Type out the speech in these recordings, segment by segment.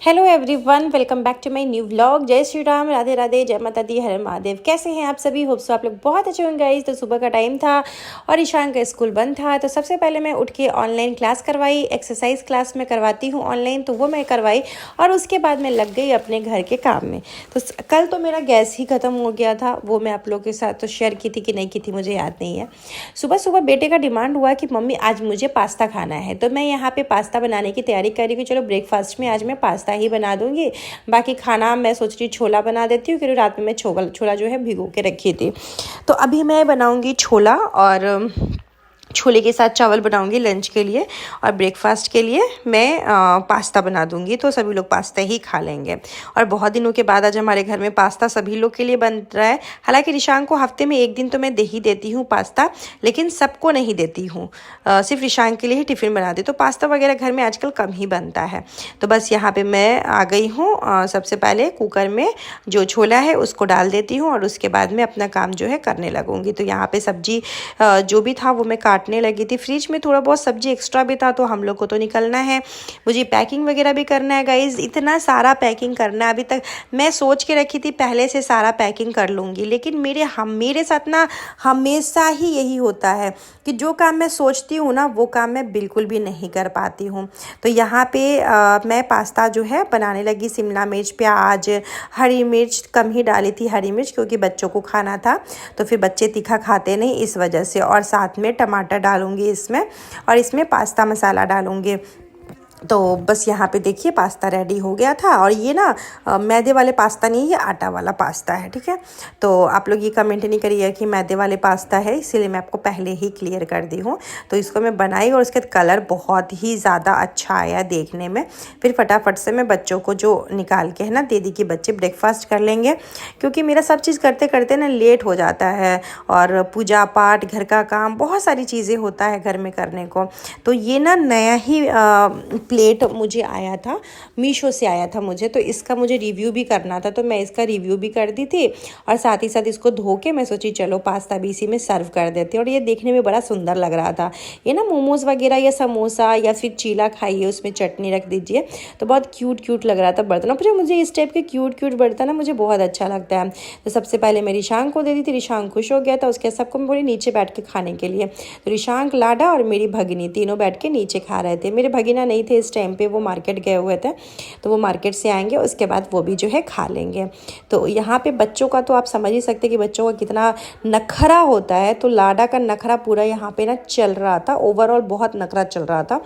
Hello everyone, welcome back to my new vlog. जय श्री राम, राधे राधे, जय माता दी, हर महादेव। कैसे हैं आप सभी? होप सो आप लोग बहुत अच्छे होंगे गाइस। तो सुबह का टाइम था और ईशान का स्कूल बंद था, तो सबसे पहले मैं उठ के ऑनलाइन क्लास करवाई। एक्सरसाइज क्लास में करवाती हूँ ऑनलाइन, तो वो मैं करवाई और उसके बाद मैं लग गई अपने घर के काम में। तो कल तो मेरा गैस ही ख़त्म हो गया था, वो मैं आप लोगों के साथ तो शेयर की थी कि नहीं की थी मुझे याद नहीं है। सुबह सुबह बेटे का डिमांड हुआ कि मम्मी आज मुझे पास्ता खाना है, तो मैं यहाँ पे पास्ता बनाने की तैयारी कर रही हूँ। चलो ब्रेकफास्ट में आज मैं पास्ता ही बना दूंगी, बाकी खाना मैं सोच रही छोला बना देती हूँ, क्योंकि रात में मैं छोला जो है भिगो के रखी थी। तो अभी मैं बनाऊंगी छोला और छोले के साथ चावल बनाऊंगी लंच के लिए, और ब्रेकफास्ट के लिए मैं पास्ता बना दूंगी, तो सभी लोग पास्ता ही खा लेंगे। और बहुत दिनों के बाद आज हमारे घर में पास्ता सभी लोग के लिए बन रहा है। हालांकि ऋषांक को हफ्ते में एक दिन तो मैं दे ही देती हूँ पास्ता, लेकिन सबको नहीं देती हूँ, सिर्फ ऋषांक के लिए ही टिफ़िन बनाती। तो पास्ता वगैरह घर में आजकल कम ही बनता है। तो बस यहाँ पर मैं आ गई हूँ। सबसे पहले कुकर में जो छोला है उसको डाल देती हूँ और उसके बाद में अपना काम जो है करने लगूँगी। तो यहाँ पर सब्जी जो भी था वो मैं काटने लगी थी। फ्रिज में थोड़ा बहुत सब्जी एक्स्ट्रा भी था, तो हम लोग को तो निकलना है, मुझे पैकिंग वगैरह भी करना है गाइज। इतना सारा पैकिंग करना है। अभी तक मैं सोच के रखी थी पहले से सारा पैकिंग कर लूँगी, लेकिन मेरे साथ ना हमेशा ही यही होता है कि जो काम मैं सोचती हूँ ना वो काम मैं बिल्कुल भी नहीं कर पाती हूँ। तो यहाँ पे मैं पास्ता जो है बनाने लगी। शिमला मिर्च, प्याज, हरी मिर्च कम ही डाली थी हरी मिर्च, क्योंकि बच्चों को खाना था, तो फिर बच्चे तीखा खाते नहीं इस वजह से। और साथ में टमाटर डालूंगी इसमें, और इसमें पास्ता मसाला डालूंगी। तो बस यहाँ पे देखिए पास्ता रेडी हो गया था। और ये ना मैदे वाले पास्ता नहीं, ये आटा वाला पास्ता है, ठीक है। तो आप लोग ये कमेंट नहीं करिए कि मैदे वाले पास्ता है, इसीलिए मैं आपको पहले ही क्लियर कर दी हूँ। तो इसको मैं बनाई और उसके कलर बहुत ही ज़्यादा अच्छा आया देखने में। फिर फटाफट से मैं बच्चों को जो निकाल के है ना दे दी कि बच्चे ब्रेकफास्ट कर लेंगे, क्योंकि मेरा सब चीज़ करते करते ना लेट हो जाता है, और पूजा पाठ, घर का काम, बहुत सारी चीज़ें होता है घर में करने को। तो ये ना नया ही प्लेट मुझे आया था, मीशो से आया था मुझे, तो इसका मुझे रिव्यू भी करना था, तो मैं इसका रिव्यू भी कर दी थी। और साथ ही साथ इसको धो के मैं सोची चलो पास्ता भी इसी में सर्व कर देते। और ये देखने में बड़ा सुंदर लग रहा था। ये ना मोमोज़ वगैरह या समोसा या फिर चीला खाइए, उसमें चटनी रख दीजिए, तो बहुत क्यूट क्यूट लग रहा था बर्तन। और मुझे इस टाइप के क्यूट क्यूट बर्तन ना मुझे बहुत अच्छा लगता है। तो सबसे पहले मैं ऋषांक को दे दी थी, ऋषांक खुश हो गया था। उसके सबको मैं बोली नीचे बैठ के खाने के लिए। तो ऋषांक, लाडा और मेरी भगिनी तीनों बैठ के नीचे खा रहे थे। मेरे भगिना नहीं थे इस टाइम पे, वो मार्केट गए हुए थे, तो वो मार्केट से आएंगे, उसके बाद वो भी जो है खा लेंगे। तो यहाँ पे बच्चों का तो आप समझ ही सकते हैं कि बच्चों का कितना नखरा होता है। तो लाडा का नखरा पूरा यहाँ पे ना चल रहा था, ओवरऑल बहुत नखरा चल रहा था।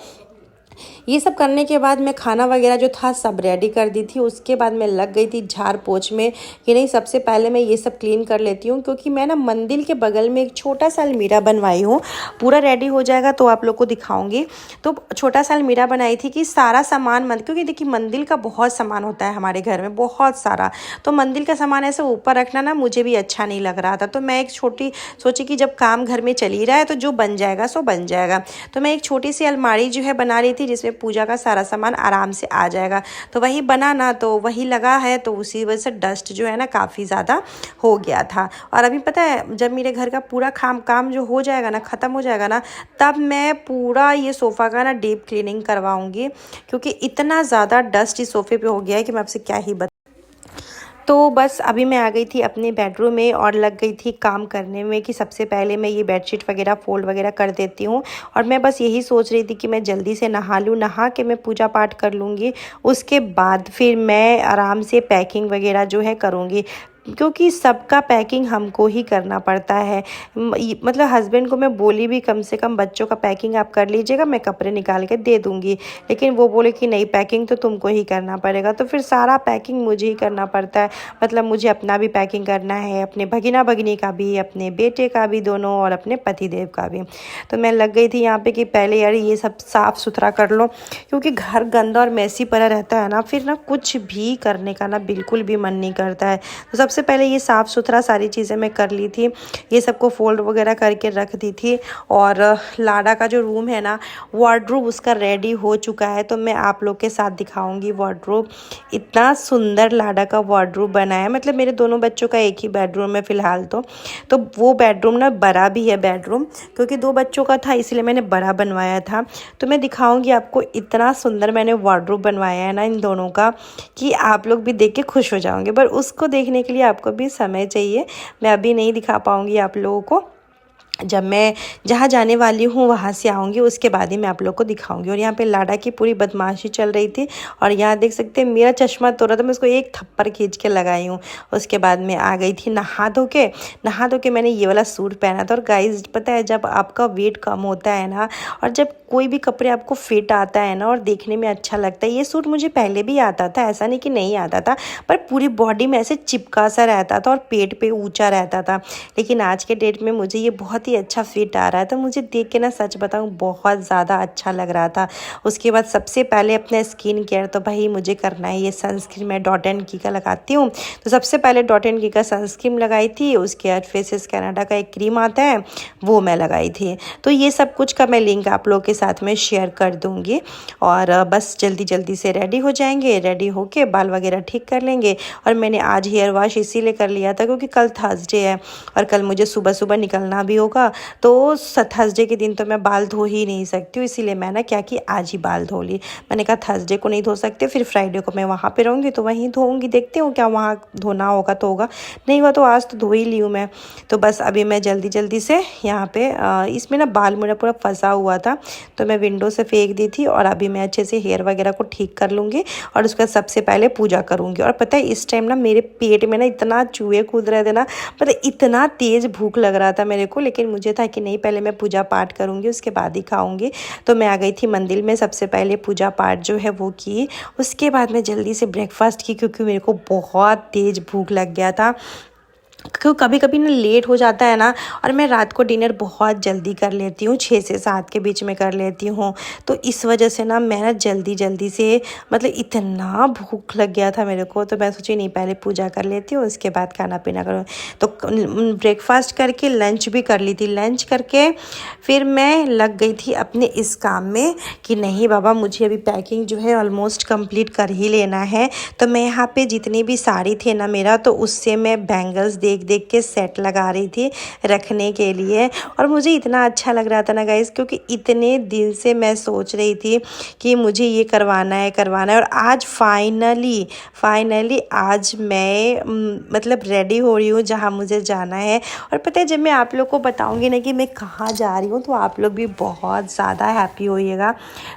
ये सब करने के बाद मैं खाना वगैरह जो था सब रेडी कर दी थी। उसके बाद मैं लग गई थी झाड़ पोछ में कि नहीं सबसे पहले मैं ये सब क्लीन कर लेती हूँ, क्योंकि मैं ना मंदिर के बगल में एक छोटा सा अलमीरा बनवाई हूँ। पूरा रेडी हो जाएगा तो आप लोग को दिखाऊंगी। तो छोटा सा अलमीरा बनाई थी कि सारा सामान क्योंकि देखिए मंदिर का बहुत सामान होता है हमारे घर में, बहुत सारा। तो मंदिर का सामान ऐसे ऊपर रखना ना मुझे भी अच्छा नहीं लग रहा था। तो मैं एक छोटी सोची कि जब काम घर में चल ही रहा है तो जो बन जाएगा सो बन जाएगा। तो मैं एक छोटी सी अलमारी जो है बना रही थी, जिसमें पूजा का सारा सामान आराम से आ जाएगा। तो वही बना ना, तो वही लगा है, तो उसी वजह से डस्ट जो है ना काफ़ी ज़्यादा हो गया था। और अभी पता है जब मेरे घर का पूरा काम जो हो जाएगा ना, ख़त्म हो जाएगा ना, तब मैं पूरा ये सोफ़ा का ना डीप क्लीनिंग करवाऊंगी, क्योंकि इतना ज़्यादा डस्ट इस सोफ़े पे हो गया है कि मैं आपसे क्या ही तो बस अभी मैं आ गई थी अपने बेडरूम में और लग गई थी काम करने में कि सबसे पहले मैं ये बेडशीट वगैरह फोल्ड वगैरह कर देती हूँ। और मैं बस यही सोच रही थी कि मैं जल्दी से नहा लूँ, नहा के मैं पूजा पाठ कर लूँगी। उसके बाद फिर मैं आराम से पैकिंग वगैरह जो है करूँगी, क्योंकि सबका पैकिंग हमको ही करना पड़ता है। मतलब हस्बैंड को मैं बोली भी कम से कम बच्चों का पैकिंग आप कर लीजिएगा, मैं कपड़े निकाल के दे दूँगी, लेकिन वो बोले कि नहीं पैकिंग तो तुमको ही करना पड़ेगा। तो फिर सारा पैकिंग मुझे ही करना पड़ता है। मतलब मुझे अपना भी पैकिंग करना है, अपने भगिना भगिनी का भी, अपने बेटे का भी दोनों, और अपने पतिदेव का भी। तो मैं लग गई थी यहाँ पे कि पहले यार ये सब साफ़ सुथरा कर लो, क्योंकि घर गंदा और मैसी पड़ा रहता है ना, फिर ना कुछ भी करने का ना बिल्कुल भी मन नहीं करता है। तो सबसे सबसे पहले ये साफ़ सुथरा सारी चीज़ें मैं कर ली थी, ये सबको फोल्ड वगैरह करके रख दी थी। और लाडा का जो रूम है ना, वार्डरोब उसका रेडी हो चुका है, तो मैं आप लोग के साथ दिखाऊंगी वार्डरोब। इतना सुंदर लाडा का वार्डरोब बना है, मतलब मेरे दोनों बच्चों का एक ही बेडरूम है फ़िलहाल तो वो बेडरूम ना बड़ा भी है बेडरूम, क्योंकि 2 बच्चों का था इसलिए मैंने बड़ा बनवाया था। तो मैं दिखाऊंगी आपको, इतना सुंदर मैंने वार्डरोब बनवाया है ना इन दोनों का कि आप लोग भी देख के खुश हो जाओगे। पर उसको देखने के लिए आपको भी समय चाहिए, मैं अभी नहीं दिखा पाऊँगी आप लोगों को। जब मैं जहाँ जाने वाली हूँ वहाँ से आऊँगी उसके बाद ही मैं आप लोग को दिखाऊंगी। और यहाँ पे लाडा की पूरी बदमाशी चल रही थी, और यहाँ देख सकते हैं मेरा चश्मा तोड़ा था, मैं उसको एक थप्पड़ खींच के लगाई हूँ। उसके बाद मैं आ गई थी नहा धो के मैंने ये वाला सूट पहना था। और गाइस पता है, जब आपका वेट कम होता है ना, और जब कोई भी कपड़े आपको फिट आता है ना और देखने में अच्छा लगता है, ये सूट मुझे पहले भी आता था, ऐसा नहीं कि नहीं आता था, पर पूरी बॉडी में ऐसे चिपका सा रहता था और पेट पे ऊंचा रहता था। लेकिन आज के डेट में मुझे ये बहुत ही अच्छा फिट आ रहा है, तो मुझे देख के ना सच बताऊं बहुत ज़्यादा अच्छा लग रहा था। उसके बाद सबसे पहले अपना स्किन केयर तो भाई मुझे करना है। ये सनस्क्रीन मैं डॉट एंड की का लगाती हूँ, तो सबसे पहले डॉट एंड की का सनस्क्रीन लगाई थी। उसके बाद फेसेस कनाडा का एक क्रीम आता है वो मैं लगाई थी। तो ये सब कुछ का मैं लिंक आप लोग के साथ में शेयर कर दूँगी। और बस जल्दी जल्दी से रेडी हो जाएंगे, रेडी होके बाल वगैरह ठीक कर लेंगे। और मैंने आज हेयर वॉश इसीलिए कर लिया था क्योंकि कल थर्सडे है और कल मुझे सुबह सुबह निकलना भी होगा, तो थर्सडे के दिन तो मैं बाल धो ही नहीं सकती हूँ। इसीलिए मैं ना क्या कि आज ही बाल धो ली। मैंने कहा थर्सडे को नहीं धो सकते, फिर फ्राइडे को मैं वहाँ पे रहूँगी तो वहीं धोऊँगी, देखती हूँ क्या वहाँ धोना होगा तो होगा, नहीं हुआ तो आज तो धो ही ली हूँ मैं। तो बस अभी मैं जल्दी जल्दी से यहाँ पे इसमें ना बाल मेरा पूरा फंसा हुआ था, तो मैं विंडो से फेंक दी थी। और अभी मैं अच्छे से हेयर वगैरह को ठीक कर लूँगी और उसका सबसे पहले पूजा करूँगी। और पता है इस टाइम ना मेरे पेट में ना इतना चूहे कूद रहे थे ना, मतलब इतना तेज़ भूख लग रहा था मेरे को, लेकिन मुझे था कि नहीं पहले मैं पूजा पाठ करूँगी उसके बाद ही खाऊँगी। तो मैं आ गई थी मंदिर में, सबसे पहले पूजा पाठ जो है वो की। उसके बाद मैं जल्दी से ब्रेकफास्ट की क्योंकि मेरे को बहुत तेज़ भूख लग गया था। क्यों कभी कभी ना लेट हो जाता है ना, और मैं रात को डिनर बहुत जल्दी कर लेती हूँ, 6 से 7 के बीच में कर लेती हूँ। तो इस वजह से ना मैं ना जल्दी जल्दी से, मतलब इतना भूख लग गया था मेरे को, तो मैं सोची नहीं पहले पूजा कर लेती हूँ उसके बाद खाना पीना करूँ। तो ब्रेकफास्ट करके लंच भी कर ली थी। लंच करके फिर मैं लग गई थी अपने इस काम में कि नहीं बाबा मुझे अभी पैकिंग जो है ऑलमोस्ट कंप्लीट कर ही लेना है। तो मैं यहाँ पे जितनी भी साड़ी थे ना मेरा, तो उससे मैं बैंगल्स देख देख के सेट लगा रही थी रखने के लिए। और मुझे इतना अच्छा लग रहा था ना गाइस, क्योंकि इतने दिन से मैं सोच रही थी कि मुझे ये करवाना है और आज फाइनली आज मैं मतलब रेडी हो रही हूँ जहाँ मुझे जाना है। और पता है जब मैं आप लोग को बताऊँगी ना कि मैं कहाँ जा रही हूँ, तो आप लोग भी बहुत ज़्यादा हैप्पी होइएगा।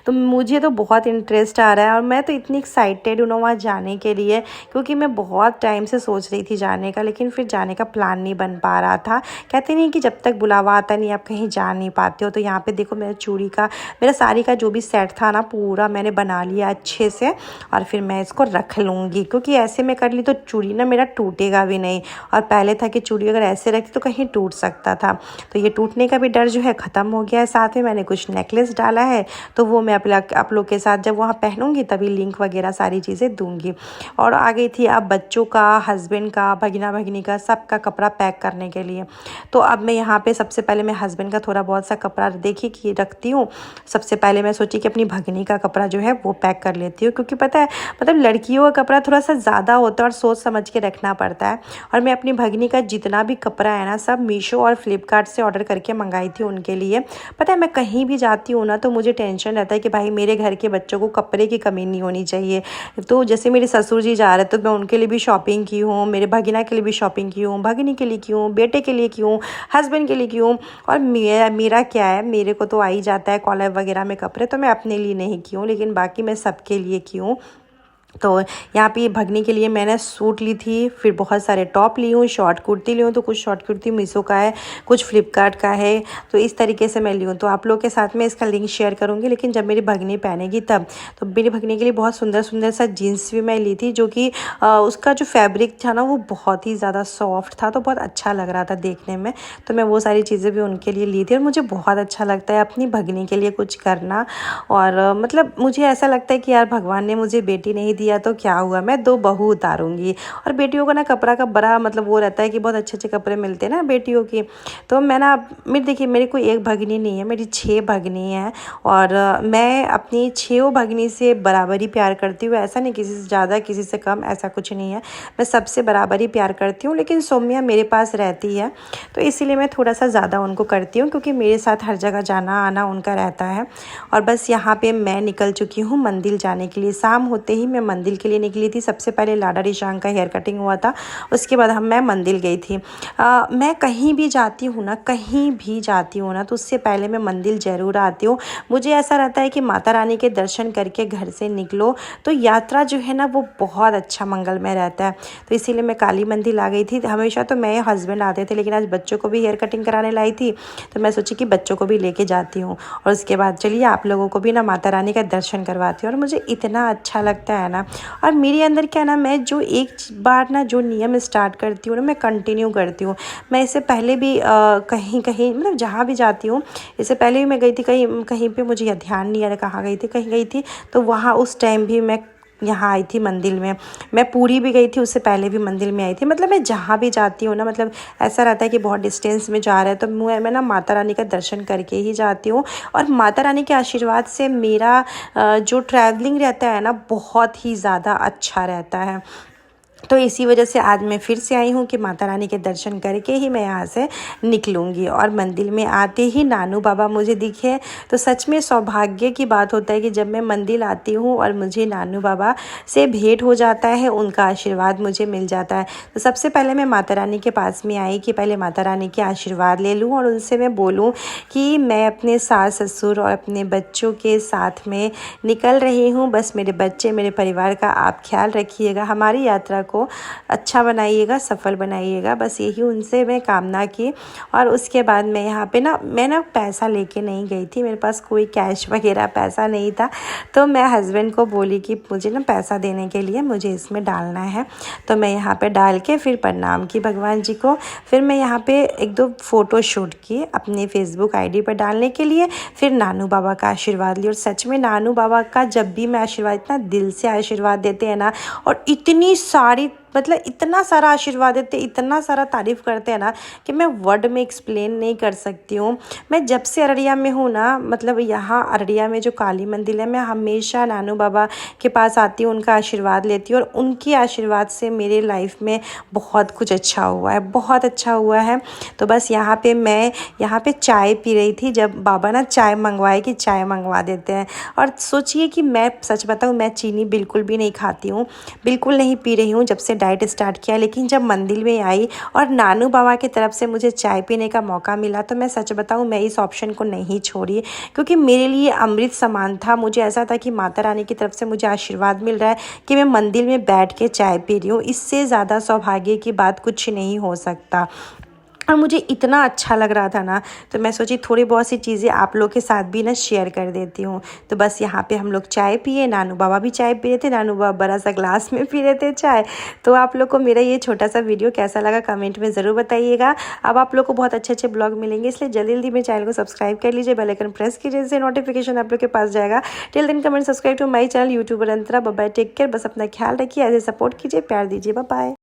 तो मुझे तो बहुत इंटरेस्ट आ रहा है और मैं तो इतनी एक्साइटेड हूँ ना वहाँ जाने के लिए, क्योंकि मैं बहुत टाइम से सोच रही थी जाने का, लेकिन फिर जाने का प्लान नहीं बन पा रहा था। कहते नहीं कि जब तक बुलावा आता नहीं आप कहीं जा नहीं पाते हो। तो यहाँ पे देखो मेरा साड़ी का जो भी सेट था ना पूरा मैंने बना लिया अच्छे से, और फिर मैं इसको रख लूँगी, क्योंकि ऐसे में कर ली तो चूड़ी ना मेरा टूटेगा भी नहीं। और पहले था कि चूड़ी अगर ऐसे रखती तो कहीं टूट सकता था, तो ये टूटने का भी डर जो है ख़त्म हो गया है। साथ में मैंने कुछ नेकलेस डाला है, तो वो मैं आप लोग के साथ जब वहाँ पहनूंगी तभी लिंक वगैरह सारी चीज़ें दूंगी। और आ गई थी अब बच्चों का, हस्बैंड का, भगीना भगिनी का, सबका कपड़ा पैक करने के लिए। तो अब मैं यहाँ पे सबसे पहले मैं हस्बैंड का थोड़ा बहुत सा कपड़ा देखी कि रखती हूँ। सबसे पहले मैं सोची कि अपनी भगिनी का कपड़ा जो है वो पैक कर लेती हूँ, क्योंकि पता है मतलब लड़कियों का कपड़ा थोड़ा सा ज़्यादा होता है और सोच समझ के रखना पड़ता है। और मैं अपनी भगिनी का जितना भी कपड़ा है ना सब मीशो और फ्लिपकार्ट से ऑर्डर करके मंगाई थी उनके लिए। पता है मैं कहीं भी जाती हूँ ना तो मुझे टेंशन रहता है कि भाई मेरे घर के बच्चों को कपड़े की कमी नहीं होनी चाहिए। तो जैसे मेरे ससुर जी जा रहे तो मैं उनके लिए भी शॉपिंग की हूँ, मेरे भगिना के लिए भी शॉपिंग की हूँ, भगिनी के लिए की हूँ, बेटे के लिए की हूँ, हस्बैंड के लिए की हूँ। और मेरा क्या है, मेरे को तो आ ही जाता है कॉलर वगैरह में कपड़े, तो मैं अपने लिए नहीं की हूँ, लेकिन बाकी मैं सबके लिए की हूँ। तो यहाँ पे भगनी के लिए मैंने सूट ली थी, फिर बहुत सारे टॉप ली हूँ, शॉर्ट कुर्ती ली हूँ। तो कुछ शॉर्ट कुर्ती मीशो का है, कुछ फ्लिपकार्ट का है, तो इस तरीके से मैं ली हूँ। तो आप लोग के साथ में इसका लिंक शेयर करूँगी, लेकिन जब मेरी भगनी पहनेगी तब। तो मेरी भगनी के लिए बहुत सुंदर सुंदर सा जीन्स भी मैं ली थी, जो कि उसका जो फैब्रिक था ना वो बहुत ही ज़्यादा सॉफ्ट था, तो बहुत अच्छा लग रहा था देखने में। तो मैं वो सारी चीज़ें भी उनके लिए ली थी। और मुझे बहुत अच्छा लगता है अपनी भगनी के लिए कुछ करना। और मतलब मुझे ऐसा लगता है कि यार भगवान ने मुझे बेटी नहीं दी दिया तो क्या हुआ, मैं 2 बहू उतारूँगी। और बेटियों का ना कपड़ा का बड़ा मतलब वो रहता है कि बहुत अच्छे-अच्छे कपड़े मिलते हैं ना बेटियों की। तो मैं ना देखिए मेरी कोई एक भगिनी नहीं है, मेरी 6 भगिनी हैं और मैं अपनी 6 भगिनी से बराबर ही प्यार करती हूँ। ऐसा नहीं किसी से ज़्यादा किसी से कम, ऐसा कुछ नहीं है। मैं सबसे बराबर ही प्यार करती हूँ, लेकिन सौम्या मेरे पास रहती है तो इसीलिए मैं थोड़ा-सा ज़्यादा उनको करती हूँ, क्योंकि मेरे साथ हर जगह जाना-आना उनका रहता है। और बस यहाँ पे मैं निकल चुकी हूँ मंदिर जाने के लिए। शाम होते ही मैं मंदिर के लिए निकली थी। सबसे पहले लाडा ऋशांक का हेयर कटिंग हुआ था, उसके बाद मैं मंदिर गई थी। मैं कहीं भी जाती हूँ ना, तो उससे पहले मैं मंदिर ज़रूर आती हूँ। मुझे ऐसा रहता है कि माता रानी के दर्शन करके घर से निकलो तो यात्रा जो है ना वो बहुत अच्छा मंगलमय रहता है। तो इसीलिए मैं काली मंदिर आ गई थी। हमेशा तो मैं हस्बैंड आते थे, लेकिन आज बच्चों को भी हेयर कटिंग कराने लाई थी, तो मैं सोची कि बच्चों को भी लेके जाती हूँ और उसके बाद चलिए आप लोगों को भी ना माता रानी का दर्शन करवाती हूँ। और मुझे इतना अच्छा लगता है ना, और मेरे अंदर क्या ना, मैं जो एक बार ना जो नियम स्टार्ट करती हूँ ना, मैं कंटिन्यू करती हूँ। मैं इससे पहले भी कहीं मतलब जहाँ भी जाती हूँ, इससे पहले भी मैं गई थी कहीं पे, मुझे ध्यान नहीं आ रहा कहाँ गई थी, कहीं गई थी तो वहाँ उस टाइम भी मैं यहाँ आई थी मंदिर में। मैं पूरी भी गई थी, उससे पहले भी मंदिर में आई थी। मतलब मैं जहाँ भी जाती हूँ ना, मतलब ऐसा रहता है कि बहुत डिस्टेंस में जा रहा है तो मैं ना माता रानी का दर्शन करके ही जाती हूँ। और माता रानी के आशीर्वाद से मेरा जो ट्रैवलिंग रहता है ना बहुत ही ज़्यादा अच्छा रहता है। तो इसी वजह से आज मैं फिर से आई हूँ कि माता रानी के दर्शन करके ही मैं यहाँ से निकलूँगी। और मंदिर में आते ही नानू बाबा मुझे दिखे तो सच में सौभाग्य की बात होता है कि जब मैं मंदिर आती हूँ और मुझे नानू बाबा से भेंट हो जाता है, उनका आशीर्वाद मुझे मिल जाता है। तो सबसे पहले मैं माता रानी के पास में आई कि पहले माता रानी के आशीर्वाद ले लूँ और उनसे मैं बोलूँ कि मैं अपने सास ससुर और अपने बच्चों के साथ में निकल रही हूँ। बस मेरे बच्चे, मेरे परिवार का आप ख्याल रखिएगा, हमारी यात्रा को अच्छा बनाइएगा, सफल बनाइएगा। बस यही उनसे मैं कामना की। और उसके बाद मैं यहाँ पे ना मैं पैसा लेके नहीं गई थी, मेरे पास कोई कैश वगैरह पैसा नहीं था। तो मैं हस्बैंड को बोली कि मुझे ना पैसा देने के लिए मुझे इसमें डालना है। तो मैं यहाँ पे डाल के फिर प्रणाम की भगवान जी को। फिर मैं यहाँ पे 1-2 फ़ोटो शूट की अपने फेसबुक आईडी पर डालने के लिए। फिर नानू बाबा का आशीर्वाद लिया। और सच में नानू बाबा का जब भी मैं आशीर्वाद, इतना दिल से आशीर्वाद देते हैं ना, और इतनी सारी मतलब इतना सारा आशीर्वाद देते, इतना सारा तारीफ़ करते हैं ना कि मैं वर्ड में एक्सप्लेन नहीं कर सकती हूँ। मैं जब से अररिया में हूँ ना, मतलब यहाँ अररिया में जो काली मंदिर है, मैं हमेशा नानू बाबा के पास आती हूँ, उनका आशीर्वाद लेती हूँ। और उनके आशीर्वाद से मेरे लाइफ में बहुत कुछ अच्छा हुआ है, बहुत अच्छा हुआ है। तो बस यहाँ पे मैं चाय पी रही थी, जब बाबा ना चाय मंगवाए कि चाय मंगवा देते हैं। और सोचिए कि मैं सच बताऊँ, मैं चीनी बिल्कुल भी नहीं खाती हूँ, बिल्कुल नहीं पी रही हूँ जब से डाइट स्टार्ट किया। लेकिन जब मंदिर में आई और नानू बाबा की तरफ से मुझे चाय पीने का मौका मिला, तो मैं सच बताऊं, मैं इस ऑप्शन को नहीं छोड़ी, क्योंकि मेरे लिए अमृत समान था। मुझे ऐसा था कि माता रानी की तरफ से मुझे आशीर्वाद मिल रहा है कि मैं मंदिर में बैठ के चाय पी रही हूँ। इससे ज़्यादा सौभाग्य की बात कुछ नहीं हो सकता। और मुझे इतना अच्छा लग रहा था ना, तो मैं सोची थोड़ी बहुत सी चीज़ें आप लोग के साथ भी ना शेयर कर देती हूँ। तो बस यहाँ पे हम लोग चाय पिए, नानू बाबा भी चाय पी रहे थे, नानू बाबा बड़ा सा ग्लास में पी रहे थे चाय। तो आप लोग को मेरा ये छोटा सा वीडियो कैसा लगा कमेंट में ज़रूर बताइएगा। अब आप लोग को बहुत अच्छे अच्छे ब्लॉग मिलेंगे, इसलिए जल्दी जल्दी मेरे चैनल को सब्सक्राइब कर लीजिए, बेल आइकन प्रेस कीजिए, जिससे नोटिफिकेशन आप लोग के पास जाएगा। Till then comment subscribe to my channel YouTuber Antara. Bye bye, take care. बस अपना ख्याल रखिए, ऐसे सपोर्ट कीजिए, प्यार दीजिए। Bye bye.